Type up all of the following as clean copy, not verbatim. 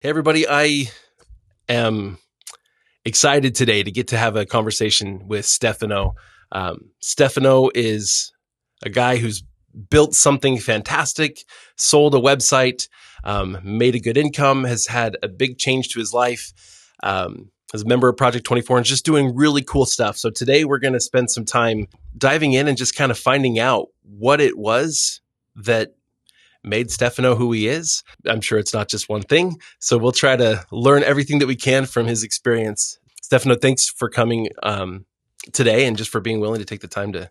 Hey, everybody. I am excited today to get to have a conversation with Stefano. Stefano is a guy who's built something fantastic, sold a website, made a good income, has had a big change to his life, as a member of Project 24, and just doing really cool stuff. So today we're going to spend some time diving in and just kind of finding out what it was that made Stefano who he is. I'm sure it's not just one thing. So we'll try to learn everything that we can from his experience. Stefano, thanks for coming today and just for being willing to take the time to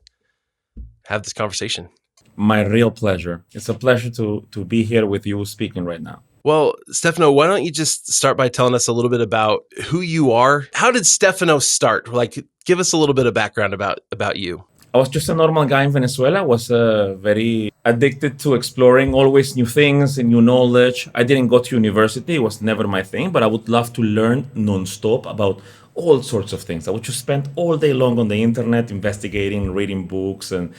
have this conversation. My real pleasure. It's a pleasure to be here with you speaking right now. Well, Stefano, why don't you just start by telling us a little bit about who you are? How did Stefano start? Like, give us a little bit of background about you. I was just a normal guy in Venezuela. I was very addicted to exploring always new things and new knowledge. I didn't go to university. It was never my thing, but I would love to learn nonstop about all sorts of things. I would just spend all day long on the internet investigating, reading books, and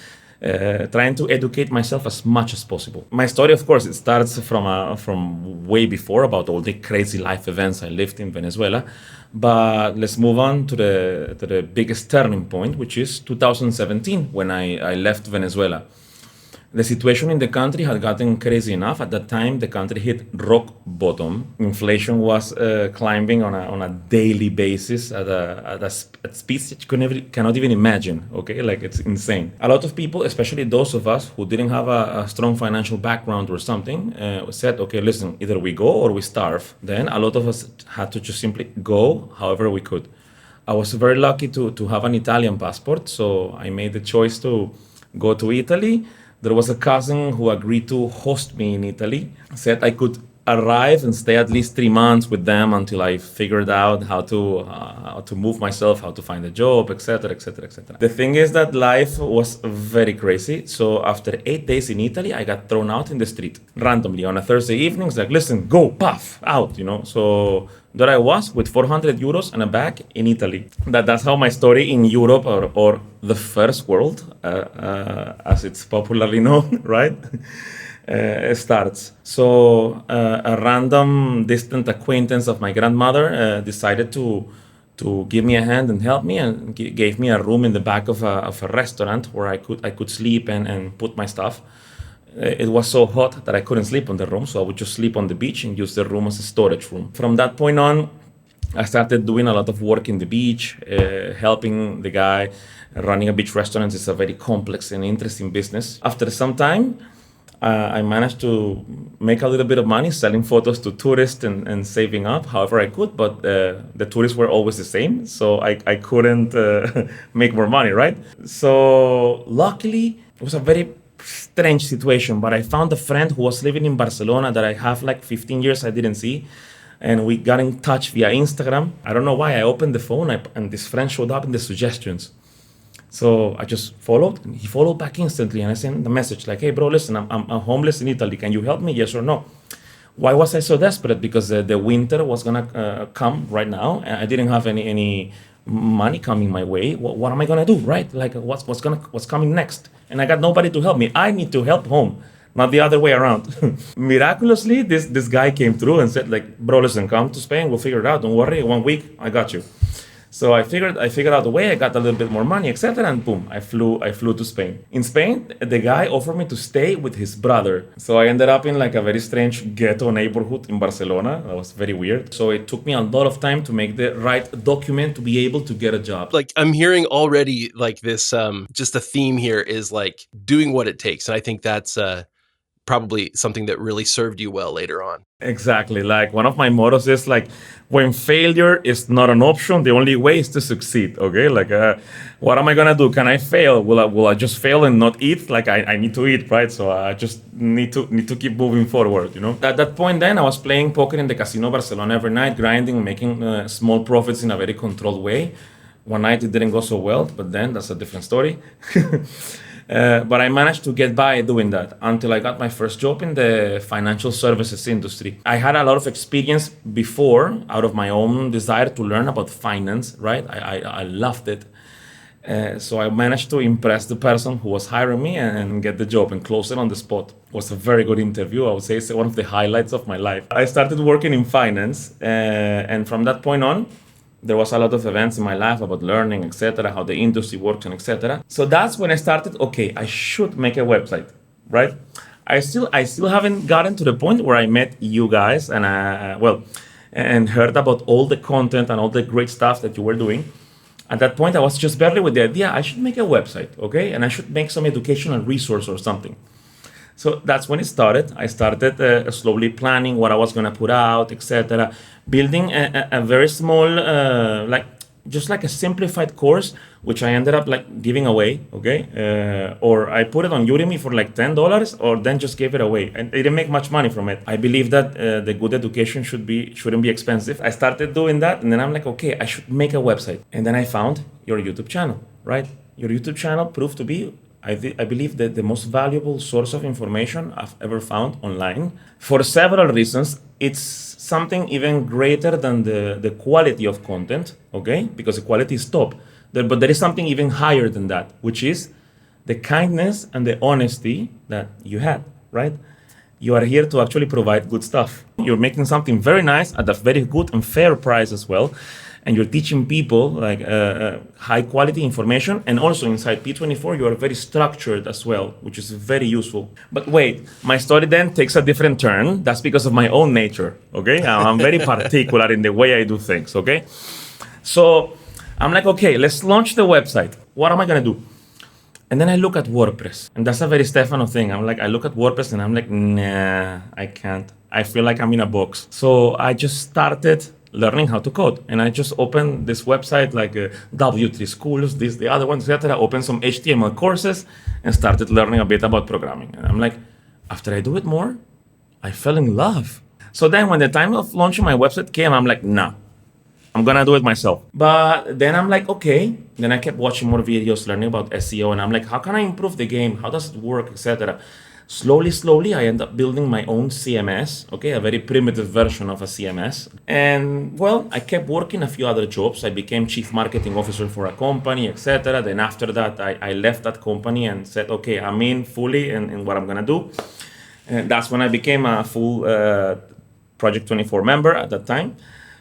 trying to educate myself as much as possible. My story, of course, it starts from way before, about all the crazy life events I lived in Venezuela. But let's move on to the biggest turning point, which is 2017, when I left Venezuela. The situation in the country had gotten crazy enough. At that time, the country hit rock bottom. Inflation was climbing on a daily basis at speeds that you cannot even imagine. Okay, like, it's insane. A lot of people, especially those of us who didn't have a strong financial background or something, said, okay, listen, either we go or we starve. Then a lot of us had to just simply go however we could. I was very lucky to have an Italian passport, so I made the choice to go to Italy. There was a cousin who agreed to host me in Italy, said I could arrive and stay at least 3 months with them until I figured out how to move myself, how to find a job, etc., etc., etc. The thing is that life was very crazy. So after 8 days in Italy, I got thrown out in the street randomly on a Thursday evening. It's like, listen, go, puff, out. So there I was with 400 euros and a bag in Italy. That's how my story in Europe, or the first world, as it's popularly known, right? Starts. So a random distant acquaintance of my grandmother decided to give me a hand and help me, and gave me a room in the back of a restaurant where I could sleep and put my stuff. It was so hot that I couldn't sleep on the room, so I would just sleep on the beach and use the room as a storage room. From that point on, I started doing a lot of work in the beach, helping the guy. Running a beach restaurant is a very complex and interesting business. After some time, I managed to make a little bit of money selling photos to tourists and saving up however I could, but the tourists were always the same, so I couldn't make more money, right? So luckily, it was a very strange situation, but I found a friend who was living in Barcelona that I have like 15 years I didn't see, and we got in touch via Instagram. I don't know why. I opened the phone and this friend showed up in the suggestions. So I just followed, and he followed back instantly, and I sent the message like, hey bro, listen, I'm homeless in Italy. Can you help me? Yes or no? Why was I so desperate? Because the winter was gonna come right now, and I didn't have any money coming my way. What am I gonna do, right? Like, what's coming next? And I got nobody to help me. I need to help home, not the other way around. Miraculously, this guy came through and said like, bro, listen, come to Spain. We'll figure it out. Don't worry. 1 week, I got you. So I figured out a way. I got a little bit more money, etc., and boom, I flew to Spain. In Spain, the guy offered me to stay with his brother. So I ended up in like a very strange ghetto neighborhood in Barcelona. That was very weird. So it took me a lot of time to make the right document to be able to get a job. Like, I'm hearing already like this, just the theme here is like doing what it takes. And I think that's probably something that really served you well later on. Exactly. Like, one of my mottos is like, when failure is not an option, the only way is to succeed. Okay. Like, what am I going to do? Can I fail? Will I just fail and not eat? Like, I need to eat, right? So I just need to keep moving forward, At that point then, I was playing poker in the Casino Barcelona every night, grinding, making small profits in a very controlled way. One night it didn't go so well, but then that's a different story. But I managed to get by doing that until I got my first job in the financial services industry. I had a lot of experience before out of my own desire to learn about finance, right? I loved it. So I managed to impress the person who was hiring me and get the job and close it on the spot. It was a very good interview. I would say it's one of the highlights of my life. I started working in finance, and from that point on, there was a lot of events in my life about learning, etc., how the industry works, and etc. So that's when I started. Okay, I should make a website, right? I still haven't gotten to the point where I met you guys and and heard about all the content and all the great stuff that you were doing. At that point, I was just barely with the idea I should make a website, okay, and I should make some educational resource or something. So that's when it started. I started slowly planning what I was gonna put out, etc. Building a very small, just like a simplified course, which I ended up like giving away. Okay, or I put it on Udemy for like $10, or then just gave it away, and I didn't make much money from it. I believe that the good education shouldn't be expensive. I started doing that, and then I'm like, okay, I should make a website, and then I found your YouTube channel. Right, your YouTube channel proved to be I believe that the most valuable source of information I've ever found online for several reasons. It's something even greater than the quality of content, okay? Because the quality is top. But there is something even higher than that, which is the kindness and the honesty that you had, right? You are here to actually provide good stuff. You're making something very nice at a very good and fair price as well. And you're teaching people like high quality information. And also inside P24, you are very structured as well, which is very useful. But wait, my story then takes a different turn. That's because of my own nature, okay? I'm very particular in the way I do things, okay? So I'm like, okay, let's launch the website. What am I gonna do? And then I look at WordPress, and that's a very Stefano thing. I look at WordPress and I'm like, nah, I can't. I feel like I'm in a box. So I just started learning how to code, and I just opened this website like W3 Schools, this, the other one, etc. Opened some HTML courses and started learning a bit about programming. And I'm like, after I do it more, I fell in love. So then when the time of launching my website came, I'm like, nah, I'm gonna do it myself. But then I'm like, okay. Then I kept watching more videos, learning about SEO, and I'm like, how can I improve the game? How does it work, etc. Slowly, I end up building my own CMS, okay, a very primitive version of a CMS. And well, I kept working a few other jobs. I became chief marketing officer for a company, etc. Then after that, I left that company and said, okay, I'm in fully in what I'm gonna do. And that's when I became a full Project 24 member at that time.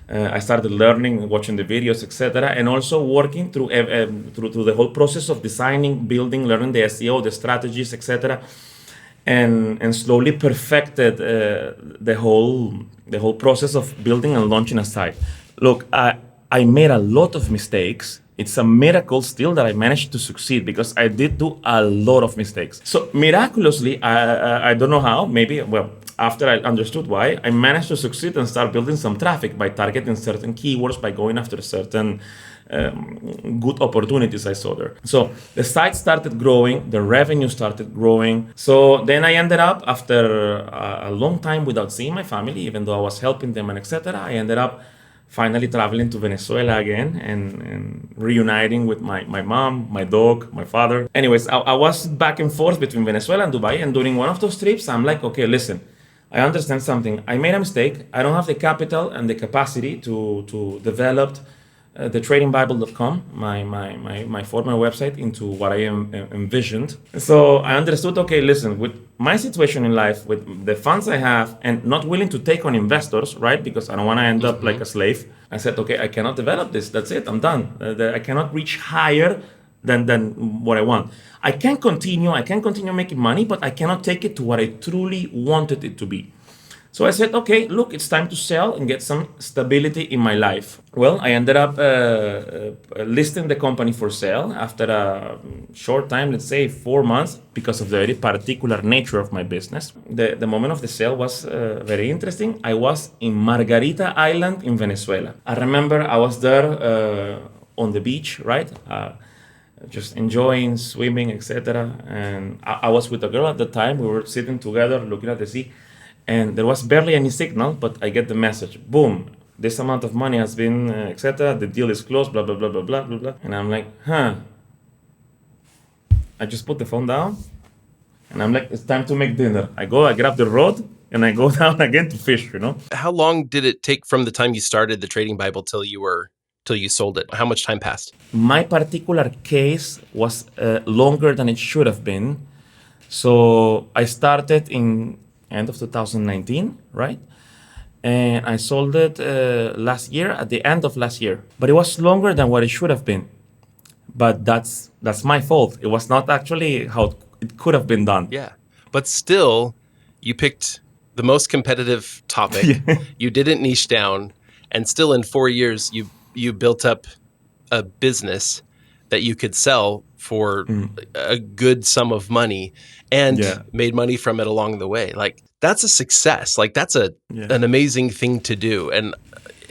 I started learning, watching the videos, etc., and also working through the whole process of designing, building, learning the SEO, the strategies, etc., and slowly perfected the whole process of building and launching a site. Look, I made a lot of mistakes. It's a miracle still that I managed to succeed, because I did do a lot of mistakes. So miraculously, I don't know how, maybe, well, after I understood why, I managed to succeed and start building some traffic by targeting certain keywords, by going after certain good opportunities I saw there. So the site started growing, the revenue started growing. So then I ended up, after a long time without seeing my family, even though I was helping them and etc., I ended up finally traveling to Venezuela again and reuniting with my mom, my dog, my father. Anyways, I was back and forth between Venezuela and Dubai, and during one of those trips, I'm like, okay, listen, I understand something. I made a mistake. I don't have the capital and the capacity to develop the tradingbible.com, my former website, into what I envisioned. So I understood, okay, listen, with my situation in life, with the funds I have, and not willing to take on investors, right? Because I don't want to end up like a slave. I said, okay, I cannot develop this. That's it. I'm done. I cannot reach higher than what I want. I can continue making money, but I cannot take it to what I truly wanted it to be. So I said, okay, look, it's time to sell and get some stability in my life. Well, I ended up listing the company for sale after a short time, let's say 4 months, because of the very particular nature of my business. The moment of the sale was very interesting. I was in Margarita Island in Venezuela. I remember I was there on the beach, right? Just enjoying swimming, etc. And I was with a girl at the time. We were sitting together looking at the sea. And there was barely any signal, but I get the message. Boom, this amount of money has been, etc. The deal is closed, blah, blah, blah, blah, blah, blah, blah. And I'm like, huh. I just put the phone down, and I'm like, it's time to make dinner. I grab the rod, and I go down again to fish, How long did it take from the time you started the Trading Bible till till you sold it? How much time passed? My particular case was longer than it should have been. So I started in end of 2019, right? And I sold it last year, at the end of last year. But it was longer than what it should have been. But that's my fault. It was not actually how it could have been done. Yeah. But still, you picked the most competitive topic. You didn't niche down. And still in 4 years, you built up a business that you could sell for a good sum of money and made money from it along the way. Like, that's a success. Like, that's an amazing thing to do. And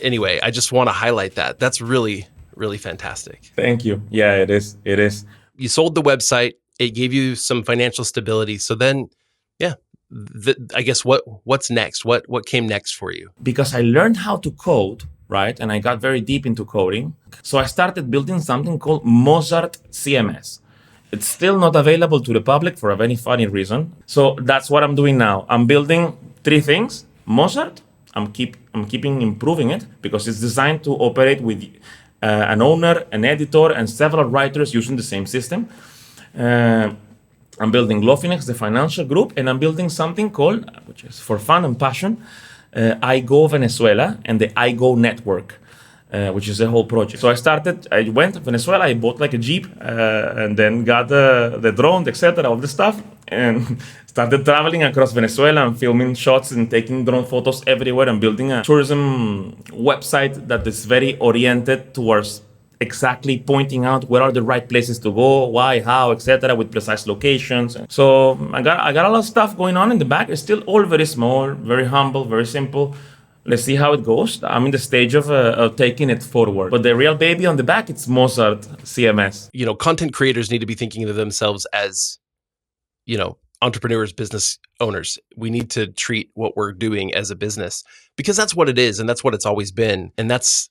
anyway, I just want to highlight that. That's really, really fantastic. Thank you. Yeah, it is. It is. You sold the website. It gave you some financial stability. So then, I guess what's next? What came next for you? Because I learned how to code, right? And I got very deep into coding. So I started building something called Mozart CMS. It's still not available to the public for a very funny reason. So that's what I'm doing now. I'm building 3 things. Mozart, I'm keeping improving it because it's designed to operate with an owner, an editor, and several writers using the same system. I'm building Glofinex, the financial group, and I'm building something called, which is for fun and passion, I Go Venezuela and the I Go network, which is a whole project. So I went to Venezuela, I bought like a Jeep, and then got the drone, etc., all the stuff, and started traveling across Venezuela and filming shots and taking drone photos everywhere and building a tourism website that is very oriented towards exactly pointing out where are the right places to go, why, how, etc., with precise locations. So I got a lot of stuff going on in the back. It's still all very small, very humble, very simple. Let's see how it goes. I'm in the stage of taking it forward. But the real baby on the back, it's Mozart CMS. Content creators need to be thinking of themselves as, entrepreneurs, business owners. We need to treat what we're doing as a business because that's what it is and that's what it's always been. And that's,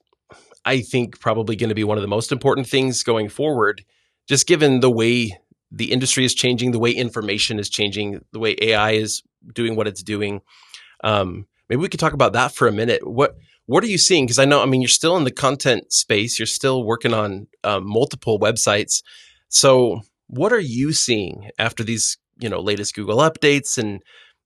I think, probably going to be one of the most important things going forward, just given the way the industry is changing, the way information is changing, the way AI is doing what it's doing. Maybe we could talk about that for a minute. What are you seeing? Because you're still in the content space. You're still working on multiple websites. So what are you seeing after these, latest Google updates? And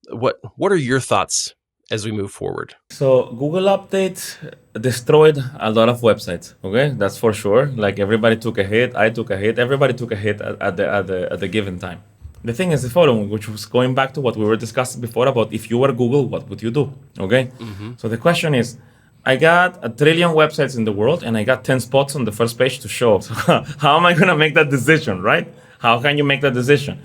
what are your thoughts as we move forward? So Google updates destroyed a lot of websites. Okay, that's for sure. Like everybody took a hit. I took a hit. Everybody took a hit at the given time. The thing is the following, which was going back to what we were discussing before about if you were Google, what would you do? Okay, So the question is, I got 1 trillion websites in the world and I got 10 spots on the first page to show. So how am I going to make that decision, right? How can you make that decision?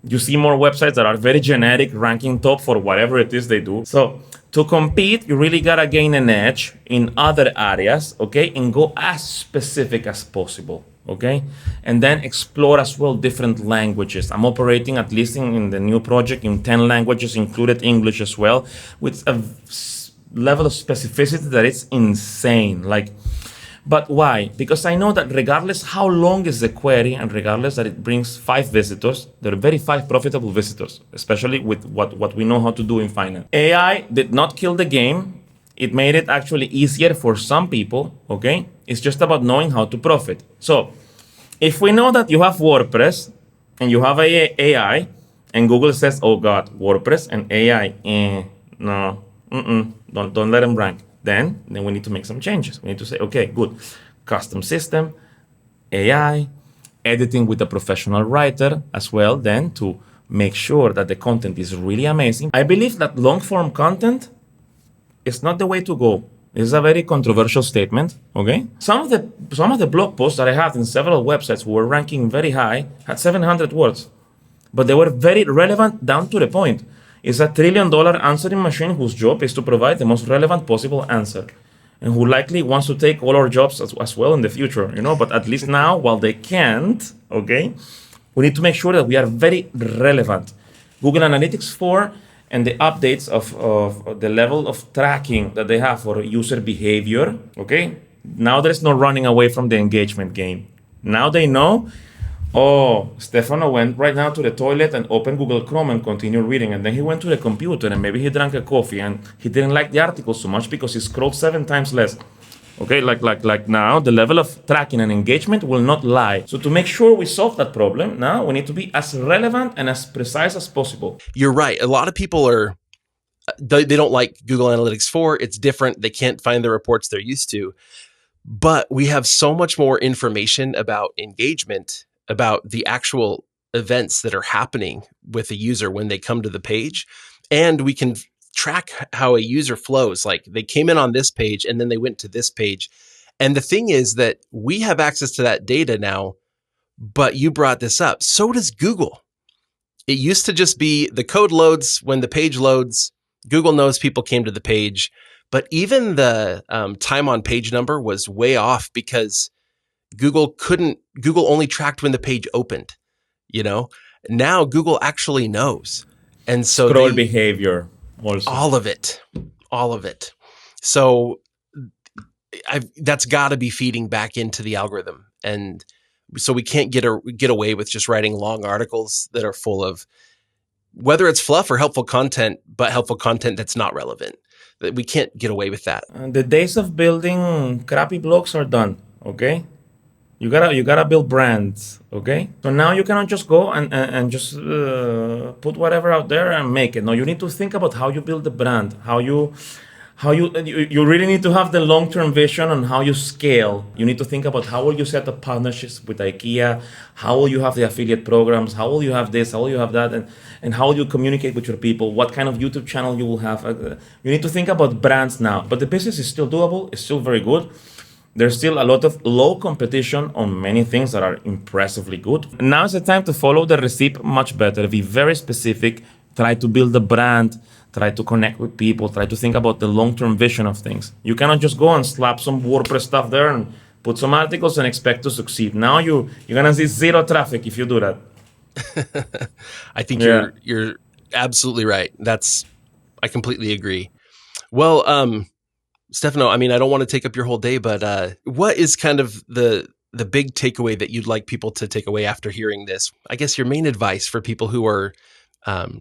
You see more websites that are very generic, ranking top for whatever it is they do. So to compete, you really got to gain an edge in other areas, okay? And go as specific as possible, okay? And then explore as well different languages. I'm operating, at least in the new project, in 10 languages, included English as well, with a level of specificity that is insane. But why? Because I know that regardless how long is the query and regardless that it brings 5 visitors, there are very 5 profitable visitors, especially with what we know how to do in finance. AI did not kill the game. It made it actually easier for some people, okay? It's just about knowing how to profit. So if we know that you have WordPress and you have AI and Google says, oh God, WordPress and AI, don't let them rank. Then we need to make some changes. We need to say, okay, good. Custom system, AI, editing with a professional writer as well, then to make sure that the content is really amazing. I believe that long-form content is not the way to go. It's a very controversial statement, okay? Some of the blog posts that I had in several websites who were ranking very high had 700 words, but they were very relevant down to the point. It's a $1 trillion answering machine whose job is to provide the most relevant possible answer and who likely wants to take all our jobs as well in the future, but at least now, while they can't, okay, we need to make sure that we are very relevant. Google Analytics 4 and the updates of the level of tracking that they have for user behavior, okay, now there's no running away from the engagement game. Now they know, Stefano went right now to the toilet and opened Google Chrome and continued reading. And then he went to the computer and maybe he drank a coffee and he didn't like the article so much because he scrolled 7 times less. Okay, like now, the level of tracking and engagement will not lie. So to make sure we solve that problem, now we need to be as relevant and as precise as possible. You're right. A lot of people they don't like Google Analytics 4. It's different. They can't find the reports they're used to. But we have so much more information about engagement, about the actual events that are happening with a user when they come to the page. And we can track how a user flows. Like they came in on this page and then they went to this page. And the thing is that we have access to that data now, but you brought this up. So does Google. It used to just be the code loads when the page loads. Google knows people came to the page, but even the time on page number was way off because Google only tracked when the page opened, you know? Now Google actually knows. And so scroll behavior also. All of it. So that's got to be feeding back into the algorithm. And so we can't get away with just writing long articles that are full of whether it's fluff or helpful content, but helpful content that's not relevant. We can't get away with that. The days of building crappy blogs are done. Okay, you gotta build brands. Okay, so now you cannot just go and just put whatever out there and make it. No, you need to think about how you build the brand, how you really need to have the long-term vision on how you scale. You need to think about how will you set up partnerships with IKEA, how will you have the affiliate programs, how will you have this, how will you have that, and how will you communicate with your people, what kind of YouTube channel you will have. You need to think about brands now, but the business is still doable, it's still very good. There's still a lot of low competition on many things that are impressively good. Now is the time to follow the recipe much better, be very specific, try to build a brand, try to connect with people, try to think about the long-term vision of things. You cannot just go and slap some WordPress stuff there and put some articles and expect to succeed. Now you're gonna see zero traffic if you do that. I think you're absolutely right. I completely agree. Well, Stefano, I mean, I don't want to take up your whole day, but what is kind of the big takeaway that you'd like people to take away after hearing this? I guess your main advice for people who are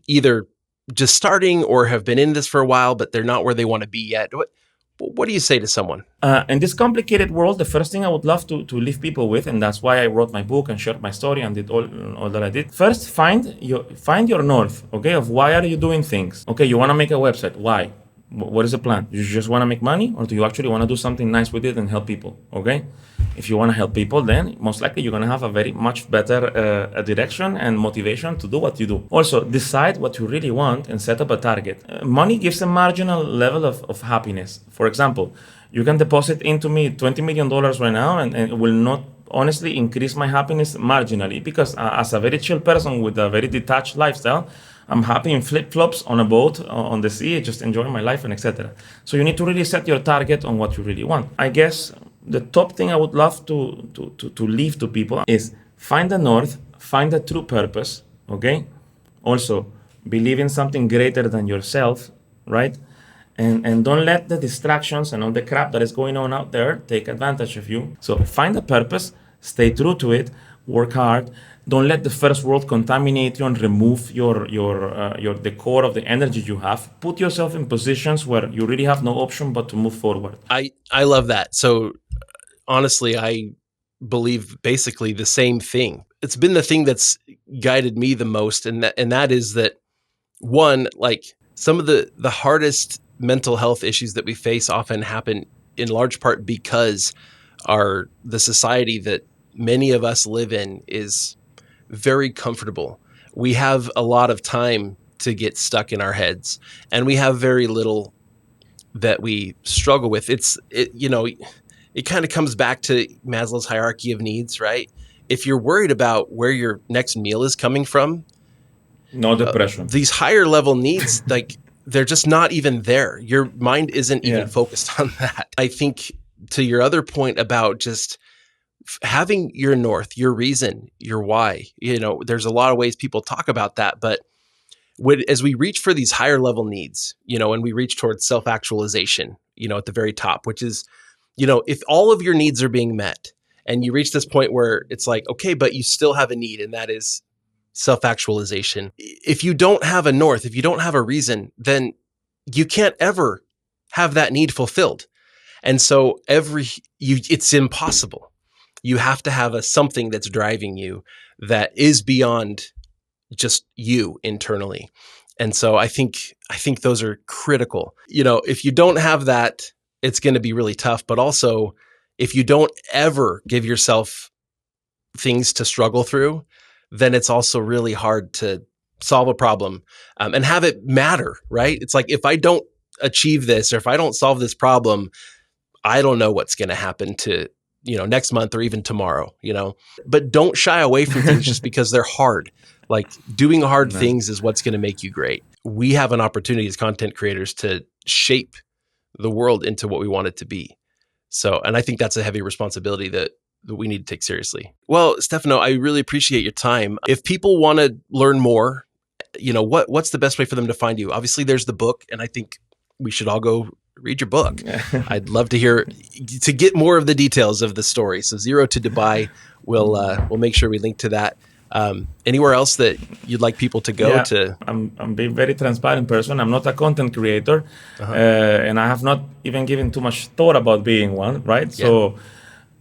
either just starting or have been in this for a while, but they're not where they want to be yet. What do you say to someone? In this complicated world, the first thing I would love to leave people with, and that's why I wrote my book and shared my story and did all that I did. First, find your north, okay, of why are you doing things. Okay, you want to make a website. Why? What is the plan? You just want to make money, or do you actually want to do something nice with it and help people? Okay, if you want to help people, then most likely you're going to have a very much better direction and motivation to do what you do. Also, decide what you really want and set up a target. Money gives a marginal level of happiness. For example, you can deposit into me $20 million right now, and it will not honestly increase my happiness marginally, because as a very chill person with a very detached lifestyle, I'm happy in flip-flops on a boat on the sea, just enjoying my life and etc. So you need to really set your target on what you really want. I guess the top thing I would love to leave to people is find the north, find the true purpose, okay? Also, believe in something greater than yourself, right? And don't let the distractions and all the crap that is going on out there take advantage of you. So find a purpose, stay true to it, work hard. Don't let the first world contaminate you and remove the core of the energy you have. Put yourself in positions where you really have no option but to move forward. I love that. So honestly, I believe basically the same thing. It's been the thing that's guided me the most, and that is that, one, like some of the hardest mental health issues that we face often happen in large part because the society that many of us live in is very comfortable. We have a lot of time to get stuck in our heads, and we have very little that we struggle with. It kind of comes back to Maslow's hierarchy of needs, right? If you're worried about where your next meal is coming from, no depression. These higher level needs, like they're just not even there. Your mind isn't even focused on that. I think to your other point about just having your north, your reason, your why, there's a lot of ways people talk about that, but as we reach for these higher level needs, and we reach towards self-actualization, at the very top, which is, if all of your needs are being met and you reach this point where it's like, okay, but you still have a need, and that is self-actualization. If you don't have a north, if you don't have a reason, then you can't ever have that need fulfilled. And so it's impossible. You have to have something that's driving you that is beyond just you internally. And so I think those are critical. If you don't have that, it's going to be really tough. But also, if you don't ever give yourself things to struggle through, then it's also really hard to solve a problem and have it matter, right? It's like, if I don't achieve this, or if I don't solve this problem, I don't know what's going to happen to, next month or even tomorrow, but don't shy away from things just because they're hard. Like, doing hard things is what's going to make you great. We have an opportunity as content creators to shape the world into what we want it to be. So, and I think that's a heavy responsibility that we need to take seriously. Well, Stefano, I really appreciate your time. If people want to learn more, what's the best way for them to find you? Obviously, there's the book, and I think we should all go read your book. I'd love to get more of the details of the story. So Zero to Dubai, we'll make sure we link to that. Anywhere else that you'd like people to go to? I'm being very transparent person. I'm not a content creator, and I have not even given too much thought about being one, right? Yeah. So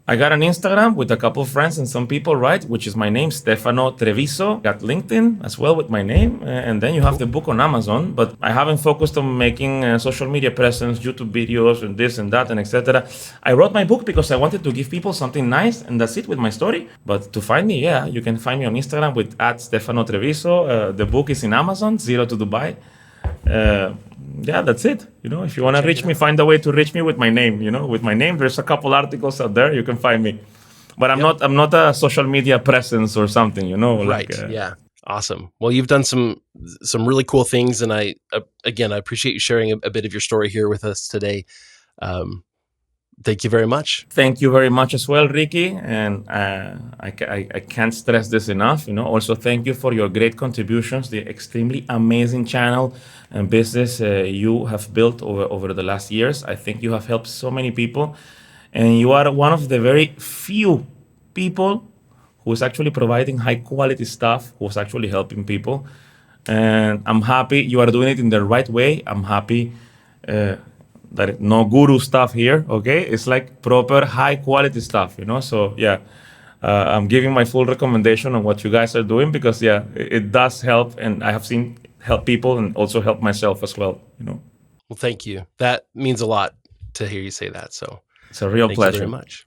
I got an Instagram with a couple of friends and some people, right? Which is my name, Stefano Treviso. Got LinkedIn as well with my name. And then you have the book on Amazon. But I haven't focused on making social media presence, YouTube videos and this and that and etc. I wrote my book because I wanted to give people something nice, and that's it with my story. But to find me, you can find me on Instagram with @Stefano Treviso. The book is in Amazon, Zero to Dubai. That's it. If you want to reach me, find a way to reach me with my name. With my name, there's a couple articles out there. You can find me. But I'm not a social media presence or something. Right. Yeah. Awesome. Well, you've done some really cool things, and I appreciate you sharing a bit of your story here with us today. Thank you very much. Thank you very much as well, Ricky. And I can't stress this enough. Also, thank you for your great contributions, the extremely amazing channel and business you have built over the last years. I think you have helped so many people. And you are one of the very few people who is actually providing high quality stuff, who is actually helping people. And I'm happy you are doing it in the right way. I'm happy that no guru stuff here, okay? It's like proper high quality stuff, So I'm giving my full recommendation on what you guys are doing because it does help, and I have seen help people and also help myself as well, Well, thank you. That means a lot to hear you say that. So it's a real pleasure. Thank you very much.